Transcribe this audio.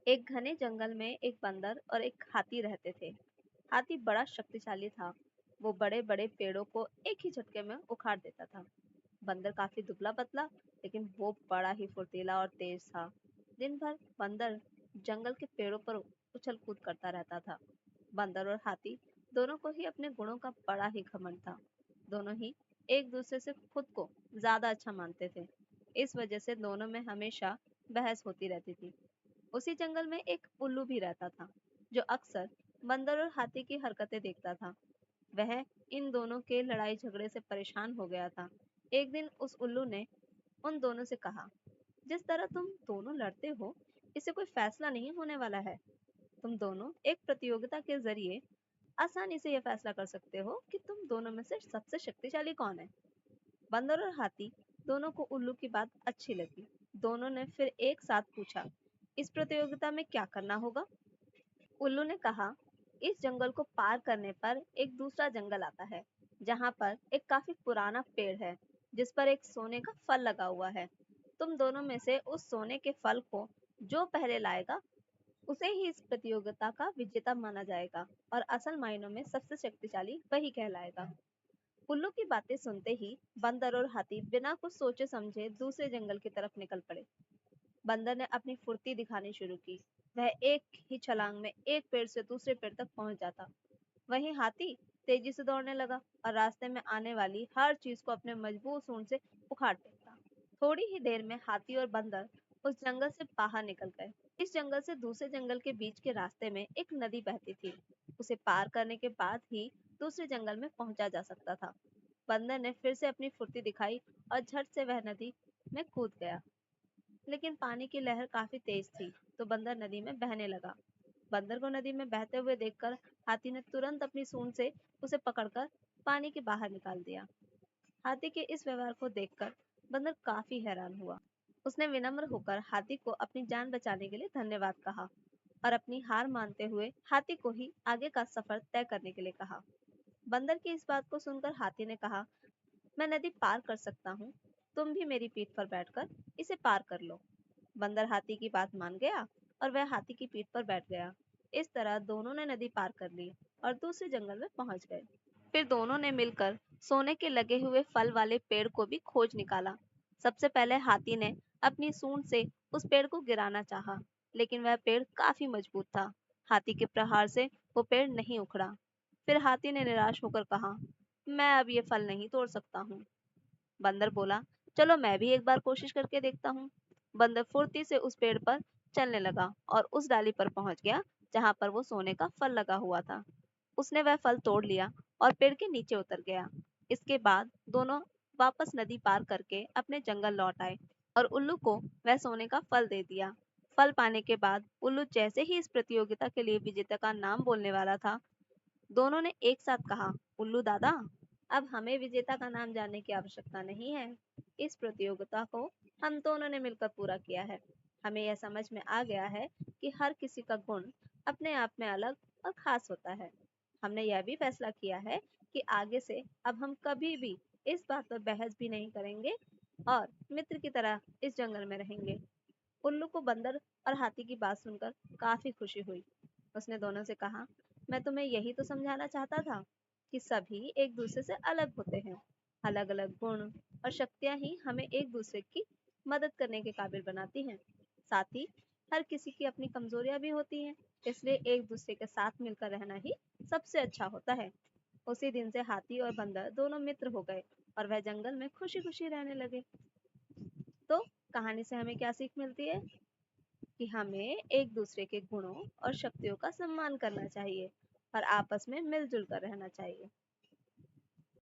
एक घने जंगल में एक बंदर और एक हाथी रहते थे। हाथी बड़ा शक्तिशाली था। वो बड़े बड़े पेड़ों को एक ही झटके में उखाड़ देता था। बंदर काफी दुबला पतला, लेकिन वो बड़ा ही फुर्तीला और तेज था। दिन भर बंदर जंगल के पेड़ों पर उछल कूद करता रहता था। बंदर और हाथी दोनों को ही अपने गुणों का बड़ा ही घमंड था। दोनों ही एक दूसरे से खुद को ज्यादा अच्छा मानते थे। इस वजह से दोनों में हमेशा बहस होती रहती थी। उसी जंगल में एक उल्लू भी रहता था, जो अक्सर बंदर और हाथी की हरकतें देखता था। वह इन दोनों के लड़ाई झगड़े से परेशान हो गया था। एक दिन उस उल्लू ने उन दोनों से कहा, जिस तरह तुम दोनों लड़ते हो, इससे कोई फैसला नहीं होने वाला है। तुम दोनों एक प्रतियोगिता के जरिए आसानी से यह फैसला कर सकते हो कि तुम दोनों में से सबसे शक्तिशाली कौन है। बंदर और हाथी दोनों को उल्लू की बात अच्छी लगी। दोनों ने फिर एक साथ पूछा, इस प्रतियोगिता में क्या करना होगा। उल्लू ने कहा, इस जंगल को पार करने पर एक दूसरा जंगल आता है, जहाँ पर एक काफी पुराना पेड़ है, जिस पर एक सोने का फल लगा हुआ है। तुम दोनों में से उस सोने के फल को जो पहले लाएगा, उसे ही इस प्रतियोगिता का विजेता माना जाएगा और असल मायनों में सबसे शक्तिशाली वही कहलाएगा। उल्लू की बातें सुनते ही बंदर और हाथी बिना कुछ सोचे समझे दूसरे जंगल की तरफ निकल पड़े। बंदर ने अपनी फुर्ती दिखानी शुरू की। वह एक ही छलांग में एक पेड़ से दूसरे पेड़ तक पहुंच जाता। वहीं हाथी तेजी से दौड़ने लगा और रास्ते में आने वाली हर चीज को अपने मजबूत सूंड से उखाड़ फेंकता। थोड़ी ही देर में हाथी और बंदर उस जंगल से बाहर निकल गए। इस जंगल से दूसरे जंगल के बीच के रास्ते में एक नदी बहती थी। उसे पार करने के बाद ही दूसरे जंगल में पहुंचा जा सकता था। बंदर ने फिर से अपनी फुर्ती दिखाई और झट से वह नदी में कूद गया। लेकिन पानी की लहर काफी तेज थी, तो बंदर नदी में बहने लगा। बंदर को नदी में बहते हुए देखकर हाथी ने तुरंत अपनी सूंड से उसे पकड़कर पानी के बाहर निकाल दिया। हाथी के इस व्यवहार को देखकर बंदर काफी हैरान हुआ। उसने विनम्र होकर हाथी को अपनी जान बचाने के लिए धन्यवाद कहा और अपनी हार मानते हुए हाथी को ही आगे का सफर तय करने के लिए कहा। बंदर की इस बात को सुनकर हाथी ने कहा, मैं नदी पार कर सकता हूँ, तुम भी मेरी पीठ पर बैठकर इसे पार कर लो। बंदर हाथी की बात मान गया और वह हाथी की पीठ पर बैठ गया। इस तरह दोनों ने नदी पार कर ली और दूसरे जंगल में पहुंच गए। फिर दोनों ने मिलकर सोने के लगे हुए फल वाले पेड़ को भी खोज निकाला। सबसे पहले हाथी ने अपनी सूंड से उस पेड़ को गिराना चाहा, लेकिन वह पेड़ काफी मजबूत था। हाथी के प्रहार से वो पेड़ नहीं उखड़ा। फिर हाथी ने निराश होकर कहा, मैं अब ये फल नहीं तोड़ सकता हूँ। बंदर बोला, चलो मैं भी एक बार कोशिश करके देखता हूँ। बंदर फुर्ती से उस पेड़ पर चलने लगा और उस डाली पर पहुंच गया जहां पर वो सोने का फल लगा हुआ था। उसने वह फल तोड़ लिया और पेड़ के नीचे उतर गया। इसके बाद दोनों वापस नदी पार करके अपने जंगल लौट आए और उल्लू को वह सोने का फल दे दिया। फल पाने के बाद उल्लू जैसे ही इस प्रतियोगिता के लिए विजेता का नाम बोलने वाला था, दोनों ने एक साथ कहा, उल्लू दादा, अब हमें विजेता का नाम जानने की आवश्यकता नहीं है। इस प्रतियोगिता को हम दोनों ने मिलकर पूरा किया है। हमें यह समझ में आ गया है कि हर किसी का गुण अपने आप में अलग और खास होता है। हमने यह भी फैसला किया है कि आगे से अब हम कभी भी इस बात पर बहस भी नहीं करेंगे और मित्र की तरह इस जंगल में रहेंगे। उल्लू को बंदर और हाथी की बात सुनकर काफी खुशी हुई। उसने दोनों से कहा, मैं तुम्हें यही तो समझाना चाहता था कि सभी एक दूसरे से अलग होते हैं। अलग अलग गुण और शक्तियां ही हमें एक दूसरे की मदद करने के काबिल बनाती हैं। साथ ही हर किसी की अपनी कमजोरियां भी होती हैं, इसलिए एक दूसरे के साथ मिलकर रहना ही सबसे अच्छा होता है। उसी दिन से हाथी और बंदर दोनों मित्र हो गए और वह जंगल में खुशी खुशी रहने लगे। तो कहानी से हमें क्या सीख मिलती है? कि हमें एक दूसरे के गुणों और शक्तियों का सम्मान करना चाहिए और आपस में मिलजुल कर रहना चाहिए।